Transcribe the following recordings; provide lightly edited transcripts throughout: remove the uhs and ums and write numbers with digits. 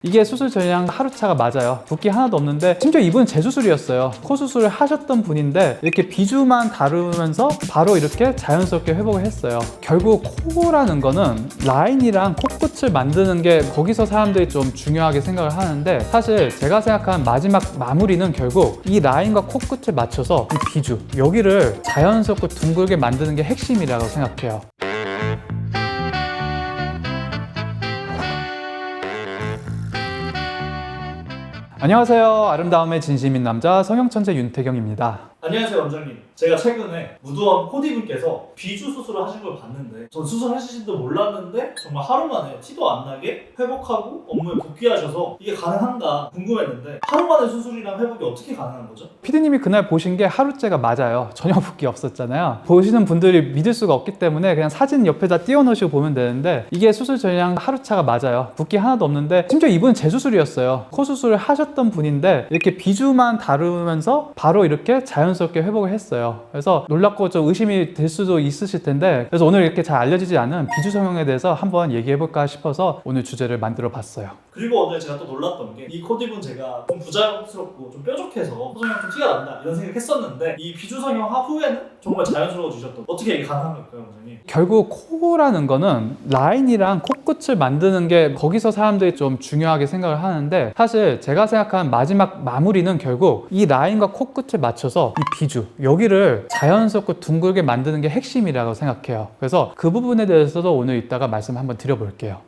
이게 수술 전이랑 하루차가 맞아요. 붓기 하나도 없는데 심지어 이분은 재수술이었어요. 코 수술을 하셨던 분인데 이렇게 비주만 다루면서 바로 이렇게 자연스럽게 회복을 했어요. 결국 코라는 거는 라인이랑 코끝을 만드는 게 거기서 사람들이 좀 중요하게 생각을 하는데, 사실 제가 생각한 마지막 마무리는 결국 이 라인과 코끝을 맞춰서 이 비주 여기를 자연스럽고 둥글게 만드는 게 핵심이라고 생각해요. 안녕하세요. 아름다움의 진심인 남자 성형천재 윤태경입니다. 안녕하세요 원장님. 제가 최근에 무도원 코디분께서 비주 수술을 하신 걸 봤는데 전 수술하시지도 몰랐는데 정말 하루 만에 티도 안 나게 회복하고 업무에 복귀하셔서 이게 가능한가 궁금했는데 하루 만에 수술이랑 회복이 어떻게 가능한 거죠? 피디님이 그날 보신 게 하루째가 맞아요. 전혀 붓기 없었잖아요. 보시는 분들이 믿을 수가 없기 때문에 그냥 사진 옆에다 띄워놓으시고 보면 되는데, 이게 수술 전이랑 하루차가 맞아요. 붓기 하나도 없는데 심지어 이분은 재수술이었어요. 코 수술을 하셨던 분인데 이렇게 비주만 다루면서 바로 이렇게 자연스럽게 회복을 했어요. 그래서 놀랍고 좀 의심이 될 수도 있으실 텐데, 그래서 오늘 이렇게 잘 알려지지 않은 비주 성형에 대해서 한번 얘기해볼까 싶어서 오늘 주제를 만들어 봤어요. 그리고 오늘 제가 또 놀랐던 게 이 코디분 제가 좀 부자연스럽고 좀 뾰족해서 코성형 좀 티가 난다 이런 생각했었는데 이 비주 성형 후에는 정말 자연스러워지셨던, 어떻게 이게 가능한 걸까요 원장님? 결국 코라는 거는 라인이랑 코끝을 만드는 게 거기서 사람들이 좀 중요하게 생각을 하는데, 사실 제가 생각한 마지막 마무리는 결국 이 라인과 코끝을 맞춰서 이 비주 여기를 자연스럽고 둥글게 만드는 게 핵심이라고 생각해요. 그래서 그 부분에 대해서도 오늘 이따가 말씀 한번 드려볼게요.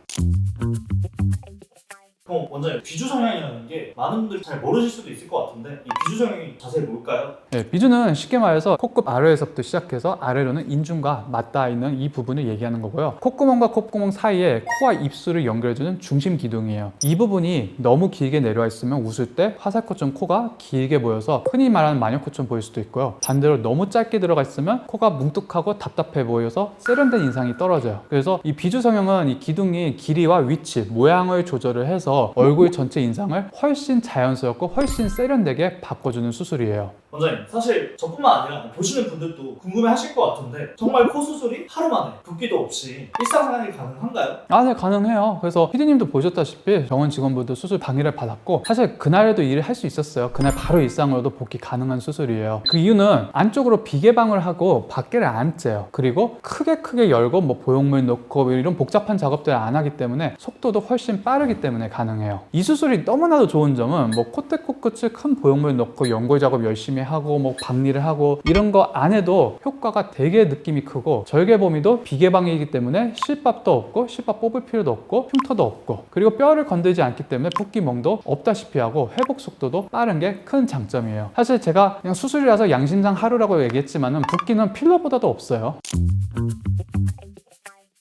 그럼 원장님, 비주 성형이라는 게 많은 분들이 잘 모르실 수도 있을 것 같은데 이 비주 성형이 자세히 뭘까요? 네, 비주는 쉽게 말해서 코끝 아래에서부터 시작해서 아래로는 인중과 맞닿아 있는 이 부분을 얘기하는 거고요. 콧구멍과 콧구멍 사이에 코와 입술을 연결해주는 중심 기둥이에요. 이 부분이 너무 길게 내려와 있으면 웃을 때 화살코처럼 코가 길게 보여서 흔히 말하는 마녀코처럼 보일 수도 있고요. 반대로 너무 짧게 들어가 있으면 코가 뭉툭하고 답답해 보여서 세련된 인상이 떨어져요. 그래서 이 비주 성형은 이 기둥이 길이와 위치, 모양을 조절을 해서 얼굴 전체 인상을 훨씬 자연스럽고 훨씬 세련되게 바꿔주는 수술이에요. 원장님, 사실 저뿐만 아니라 보시는 분들도 궁금해하실 것 같은데 정말 코 수술이 하루 만에 붓기도 없이 일상생활이 가능한가요? 네, 가능해요. 그래서 피디님도 보셨다시피 병원 직원분도 수술 당일에 받았고, 사실 그날에도 일을 할 수 있었어요. 그날 바로 일상으로도 복귀 가능한 수술이에요. 그 이유는 안쪽으로 비개방을 하고 밖에를 안 째요. 그리고 크게 열고 뭐 보형물 넣고 이런 복잡한 작업들을 안 하기 때문에 속도도 훨씬 빠르기 때문에 가능해요. 이 수술이 너무나도 좋은 점은 뭐 콧대 코끝을 큰 보형물 넣고 연골 작업 열심히 하고 뭐 박리를 하고 이런 거 안 해도 효과가 되게 느낌이 크고, 절개 범위도 비개방이기 때문에 실밥도 없고 실밥 뽑을 필요도 없고 흉터도 없고, 그리고 뼈를 건들지 않기 때문에 붓기멍도 없다시피 하고 회복 속도도 빠른 게 큰 장점이에요. 사실 제가 그냥 수술이라서 양심상 하루라고 얘기했지만은 붓기는 필러보다도 없어요.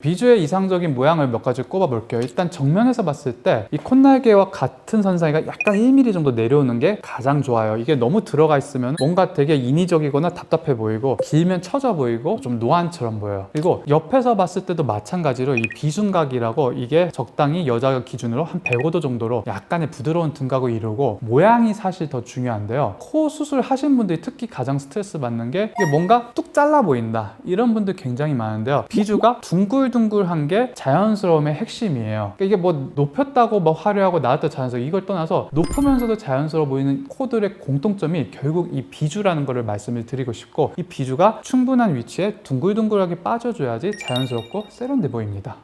비주의 이상적인 모양을 몇 가지 꼽아볼게요. 일단 정면에서 봤을 때 이 콧날개와 같은 선 사이가 약간 1mm 정도 내려오는 게 가장 좋아요. 이게 너무 들어가 있으면 뭔가 되게 인위적이거나 답답해 보이고, 길면 처져 보이고 좀 노안처럼 보여요. 그리고 옆에서 봤을 때도 마찬가지로 이 비순각이라고, 이게 적당히 여자 기준으로 한 105도 정도로 약간의 부드러운 등각을 이루고, 모양이 사실 더 중요한데요. 코 수술 하신 분들이 특히 가장 스트레스 받는 게 이게 뭔가 뚝 잘라 보인다 이런 분들 굉장히 많은데요. 비주가 둥글둥글한 게 자연스러움의 핵심이에요. 이게 뭐 높였다고 뭐 화려하고 나왔다 자연스러워 이걸 떠나서 높으면서도 자연스러워 보이는 코들의 공통점이 결국 이 비주라는 거를 말씀을 드리고 싶고, 이 비주가 충분한 위치에 둥글둥글하게 빠져줘야지 자연스럽고 세련돼 보입니다.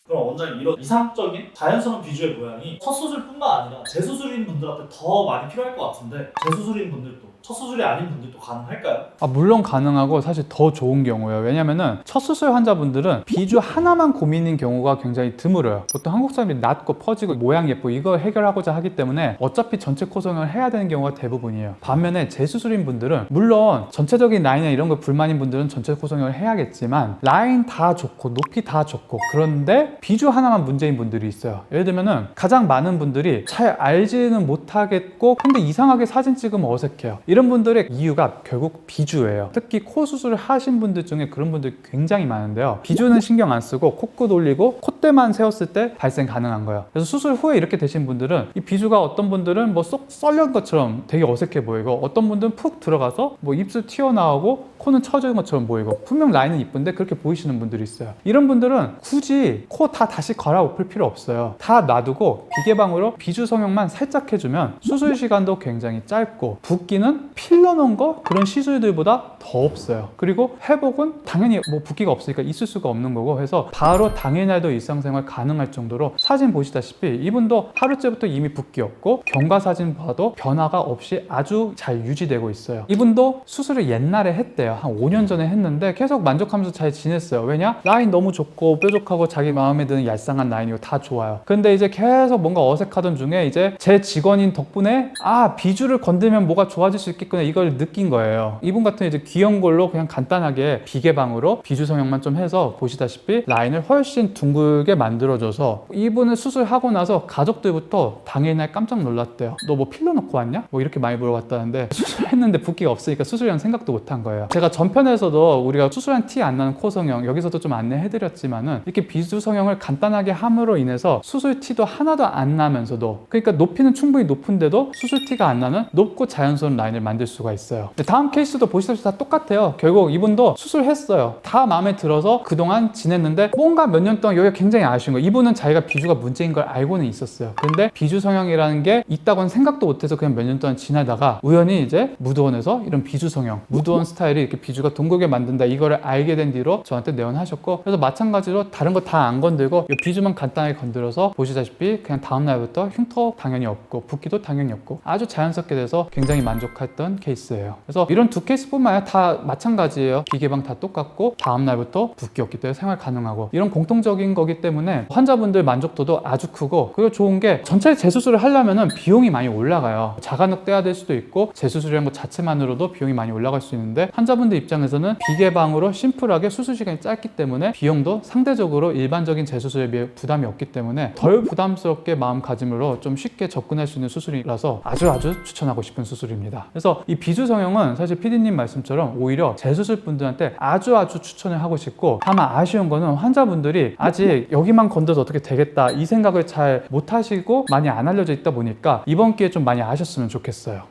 그럼 원장님, 이런 이상적인 자연스러운 비주의 모양이 첫 수술뿐만 아니라 재수술인 분들한테 더 많이 필요할 것 같은데 재수술인 분들도 첫 수술이 아닌 분들도 가능할까요? 물론 가능하고 사실 더 좋은 경우예요. 왜냐면은 첫 수술 환자분들은 비주 하나만 고민인 경우가 굉장히 드물어요. 보통 한국 사람들이 낮고 퍼지고 모양 예쁘고 이걸 해결하고자 하기 때문에 어차피 전체 코 성형을 해야 되는 경우가 대부분이에요. 반면에 재수술인 분들은 물론 전체적인 라인이나 이런 거 불만인 분들은 전체 코 성형을 해야겠지만, 라인 다 좋고 높이 다 좋고 그런데 비주 하나만 문제인 분들이 있어요. 예를 들면은 가장 많은 분들이 잘 알지는 못하겠고 근데 이상하게 사진 찍으면 어색해요. 이런 분들의 이유가 결국 비주예요. 특히 코 수술을 하신 분들 중에 그런 분들 굉장히 많은데요. 비주는 신경 안 쓰고 코끝 올리고 콧대만 세웠을 때 발생 가능한 거예요. 그래서 수술 후에 이렇게 되신 분들은 이 비주가 어떤 분들은 뭐 쏙 썰린 것처럼 되게 어색해 보이고, 어떤 분들은 푹 들어가서 뭐 입술 튀어나오고 코는 처진 것처럼 보이고 분명 라인은 이쁜데 그렇게 보이시는 분들이 있어요. 이런 분들은 굳이 코 다 다시 갈아엎을 필요 없어요. 다 놔두고 비계방으로 비주 성형만 살짝 해주면 수술 시간도 굉장히 짧고 붓기는 필러 넣은 거 그런 시술들보다 더 없어요. 그리고 회복은 당연히 뭐 붓기가 없으니까 있을 수가 없는 거고 해서 바로 당일날도 일상생활 가능할 정도로 사진 보시다시피 이분도 하루째부터 이미 붓기 없고 경과 사진 봐도 변화가 없이 아주 잘 유지되고 있어요. 이분도 수술을 옛날에 했대요. 한 5년 전에 했는데 계속 만족하면서 잘 지냈어요. 왜냐? 라인 너무 좋고 뾰족하고 자기 마음에 드는 얄쌍한 라인이고 다 좋아요. 근데 이제 계속 뭔가 어색하던 중에 이제 제 직원인 덕분에 비주를 건들면 뭐가 좋아질 수 있겠구나 이걸 느낀 거예요. 이분 같은 이제 귀여운 걸로 그냥 간단하게 비계방으로 비주 성형만 좀 해서 보시다시피 라인을 훨씬 둥글게 만들어줘서 이분을 수술하고 나서 가족들부터 당일날 깜짝 놀랐대요. 너 뭐 필러 넣고 왔냐? 뭐 이렇게 많이 물어봤다는데 수술했는데 붓기가 없으니까 수술이랑 생각도 못한 거예요. 제가 전편에서도 우리가 수술한 티 안 나는 코 성형 여기서도 좀 안내해드렸지만은 이렇게 비주 성형을 간단하게 함으로 인해서 수술 티도 하나도 안 나면서도 그러니까 높이는 충분히 높은데도 수술 티가 안 나는 높고 자연스러운 라인을 만들 수가 있어요. 다음 케이스도 보시다시피 다 똑같아요. 결국 이분도 수술했어요. 다 마음에 들어서 그동안 지냈는데 뭔가 몇 년 동안 여기가 굉장히 아쉬운 거예요. 이분은 자기가 비주가 문제인 걸 알고는 있었어요. 근데 비주 성형이라는 게 있다고는 생각도 못해서 그냥 몇 년 동안 지나다가 우연히 이제 무드원에서 이런 비주 성형, 무드원 스타일이 이렇게 비주가 둥글게 만든다 이거를 알게 된 뒤로 저한테 내원하셨고 그래서 마찬가지로 다른 거 다 안 건들고 이 비주만 간단하게 건드려서 보시다시피 그냥 다음 날부터 흉터 당연히 없고 붓기도 당연히 없고 아주 자연스럽게 돼서 굉장히 만족했던 케이스예요. 그래서 이런 두 케이스뿐만 아니라 다 마찬가지예요. 비계방 다 똑같고 다음 날부터 붓기 없기 때문에 생활 가능하고 이런 공통적인 거기 때문에 환자분들 만족도도 아주 크고 그리고 좋은 게 전체 재수술을 하려면은 비용이 많이 올라가요. 자간혹 떼야 될 수도 있고 재수술이라는 것 자체만으로도 비용이 많이 올라갈 수 있는데 환자분들 입장에서는 비계방으로 심플하게 수술 시간이 짧기 때문에 비용도 상대적으로 일반적인 재수술에 비해 부담이 없기 때문에 덜 부담스럽게 마음가짐으로 좀 쉽게 접근할 수 있는 수술이라서 아주 추천하고 싶은 수술입니다. 그래서 이 비주 성형은 사실 PD님 말씀처럼 오히려 재수술 분들한테 아주 추천을 하고 싶고 다만 아쉬운 거는 환자분들이 아직 여기만 건드려서 어떻게 되겠다 이 생각을 잘 못하시고 많이 안 알려져 있다 보니까 이번 기회에 좀 많이 아셨으면 좋겠어요.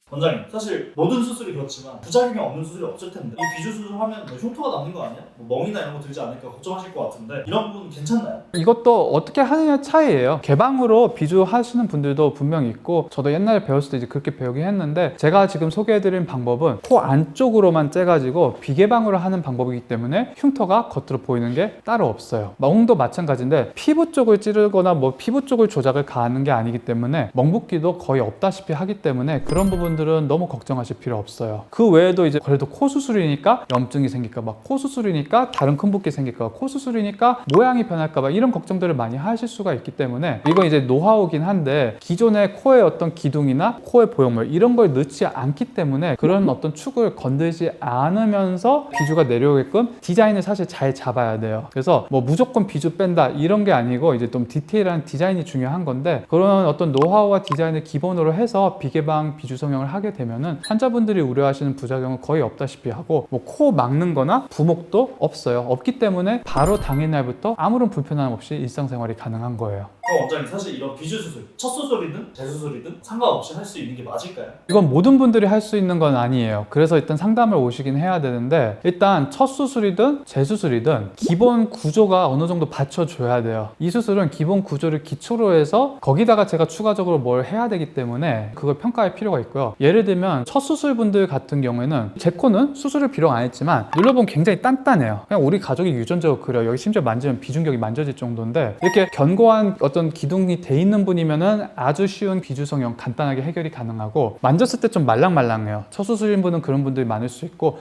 원장님, 사실 모든 수술이 그렇지만 부작용이 없는 수술이 없을 텐데 이 비주 수술하면 뭐 흉터가 남는 거 아니야? 뭐 멍이나 이런 거 들지 않을까 걱정하실 것 같은데 이런 부분 괜찮나요? 이것도 어떻게 하느냐 차이예요. 개방으로 비주 하시는 분들도 분명히 있고 저도 옛날에 배웠을 때 이제 그렇게 배우긴 했는데 제가 지금 소개해드린 방법은 코 안쪽으로만 째가지고 비개방으로 하는 방법이기 때문에 흉터가 겉으로 보이는 게 따로 없어요. 멍도 마찬가지인데 피부 쪽을 찌르거나 뭐 피부 쪽을 조작을 가하는 게 아니기 때문에 멍붓기도 거의 없다시피 하기 때문에 그런 부분들은 너무 걱정하실 필요 없어요. 그 외에도 이제 그래도 코 수술이니까 염증이 생길까 봐, 코 수술이니까 다른 큰 붓기 생길까 봐, 코 수술이니까 모양이 변할까 봐 이런 걱정들을 많이 하실 수가 있기 때문에 이건 이제 노하우긴 한데 기존의 코의 어떤 기둥이나 코의 보형물 이런 걸 넣지 않기 때문에 그런 어떤 축을 건들지 않으면서 비주가 내려오게끔 디자인을 사실 잘 잡아야 돼요. 그래서 뭐 무조건 비주 뺀다 이런 게 아니고 이제 좀 디테일한 디자인이 중요한 건데 그런 어떤 노하우와 디자인을 기본으로 해서 비개방 비주 성형을 하게 되면은 환자분들이 우려하시는 부작용은 거의 없다시피 하고 뭐 코 막는 거나 부목도 없어요. 없기 때문에 바로 당일날부터 아무런 불편함 없이 일상생활이 가능한 거예요. 원장님, 사실 이런 비주 수술, 첫 수술이든 재수술이든 상관없이 할 수 있는 게 맞을까요? 이건 모든 분들이 할 수 있는 건 아니에요. 그래서 일단 상담을 오시긴 해야 되는데 일단 첫 수술이든 재수술이든 기본 구조가 어느 정도 받쳐줘야 돼요. 이 수술은 기본 구조를 기초로 해서 거기다가 제가 추가적으로 뭘 해야 되기 때문에 그걸 평가할 필요가 있고요. 예를 들면 첫 수술분들 같은 경우에는 제 코는 수술을 비록 안 했지만 눌러보면 굉장히 단단해요. 그냥 우리 가족이 유전적으로 그래요. 여기 심지어 만지면 비중격이 만져질 정도인데 이렇게 견고한 어떤 기둥이 돼 있는 분이면은 아주 쉬운 비주 성형 간단하게 해결이 가능하고 만졌을 때 좀 말랑말랑해요. 첫 수술인 분은 그런 분들이 많을 수 있고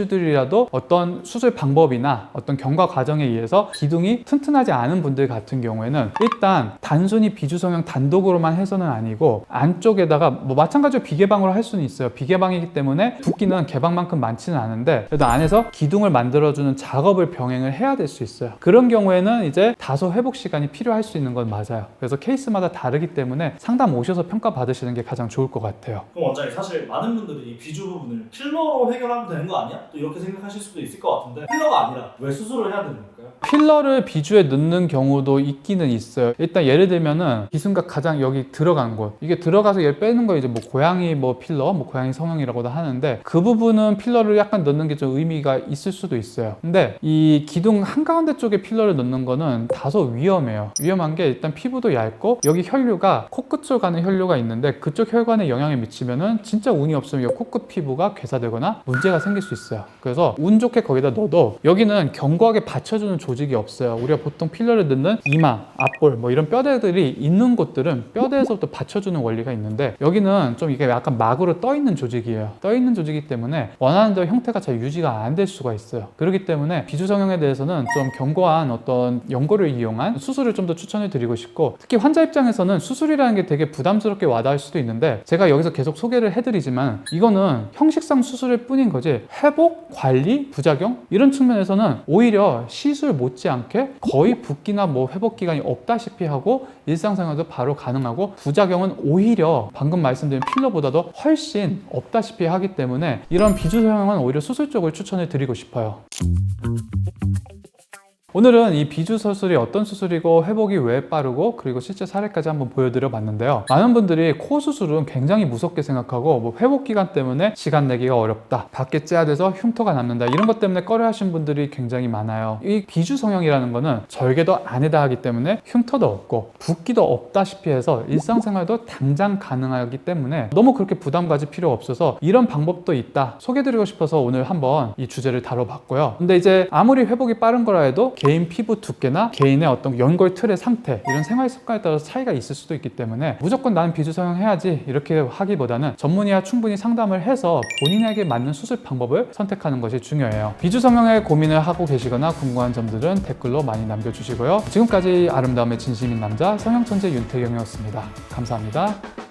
재수술들이라도 어떤 수술 방법이나 어떤 경과 과정에 의해서 기둥이 튼튼하지 않은 분들 같은 경우에는 일단 단순히 비주 성형 단독으로만 해서는 아니고 안쪽에다가 뭐 마찬가지로 비개방으로 할 수는 있어요. 비개방이기 때문에 붓기는 개방만큼 많지는 않은데 그래도 안에서 기둥을 만들어주는 작업을 병행을 해야 될 수 있어요. 그런 경우에는 이제 다소 회복 시간이 필요할 수 있는 건 맞아요. 그래서 케이스마다 다르기 때문에 상담 오셔서 평가 받으시는 게 가장 좋을 것 같아요. 그럼 원장님, 사실 많은 분들이 이 비주 부분을 필러로 해결하면 되는 거 아니야? 또 이렇게 생각하실 수도 있을 것 같은데 필러가 아니라 왜 수술을 해야 되는 걸까요? 필러를 비주에 넣는 경우도 있기는 있어요. 일단 예를 들면은 기순각 가장 여기 들어간 곳 이게 들어가서 얘 빼는 거 이제 뭐 고양이 뭐 필러, 뭐 고양이 성형이라고도 하는데 그 부분은 필러를 약간 넣는 게 좀 의미가 있을 수도 있어요. 근데 이 기둥 한가운데 쪽에 필러를 넣는 거는 다소 위험해요. 위험한 게 일단 피부도 얇고 여기 혈류가 코끝 쪽 가는 혈류가 있는데 그쪽 혈관에 영향을 미치면은 진짜 운이 없으면 이 코끝 피부가 괴사되거나 문제가 생길 수 있어요. 그래서 운 좋게 거기다 넣어도 여기는 견고하게 받쳐주는 조직이 없어요. 우리가 보통 필러를 넣는 이마, 앞볼 뭐 이런 뼈대들이 있는 곳들은 뼈대에서부터 받쳐주는 원리가 있는데 여기는 좀 이게 약간 막으로 떠 있는 조직이에요. 떠 있는 조직이기 때문에 원하는 대로 형태가 잘 유지가 안 될 수가 있어요. 그렇기 때문에 비주 성형에 대해서는 좀 견고한 어떤 연고를 이용한 수술을 좀 더 추천을 드리고 싶고, 특히 환자 입장에서는 수술이라는 게 되게 부담스럽게 와닿을 수도 있는데 제가 여기서 계속 소개를 해드리지만 이거는 형식상 수술일 뿐인 거지 회복, 관리, 부작용 이런 측면에서는 오히려 시술 못지않게 거의 붓기나 뭐 회복 기간이 없다시피 하고 일상생활도 바로 가능하고 부작용은 오히려 방금 말씀드린 필러보다도 훨씬 없다시피 하기 때문에 이런 비주 성형은 오히려 수술 쪽을 추천을 드리고 싶어요. 오늘은 이 비주 수술이 어떤 수술이고 회복이 왜 빠르고 그리고 실제 사례까지 한번 보여드려 봤는데요. 많은 분들이 코 수술은 굉장히 무섭게 생각하고 뭐 회복 기간 때문에 시간 내기가 어렵다, 밖에 째야 돼서 흉터가 남는다 이런 것 때문에 꺼려 하신 분들이 굉장히 많아요. 이 비주 성형이라는 거는 절개도 안에다 하기 때문에 흉터도 없고 붓기도 없다시피 해서 일상생활도 당장 가능하기 때문에 너무 그렇게 부담 가질 필요 없어서 이런 방법도 있다 소개드리고 싶어서 오늘 한번 이 주제를 다뤄봤고요. 근데 이제 아무리 회복이 빠른 거라 해도 개인 피부 두께나 개인의 어떤 연골 틀의 상태 이런 생활 습관에 따라서 차이가 있을 수도 있기 때문에 무조건 나는 비주 성형해야지 이렇게 하기보다는 전문의와 충분히 상담을 해서 본인에게 맞는 수술 방법을 선택하는 것이 중요해요. 비주 성형에 고민을 하고 계시거나 궁금한 점들은 댓글로 많이 남겨주시고요. 지금까지 아름다움의 진심인 남자 성형천재 윤태경이었습니다. 감사합니다.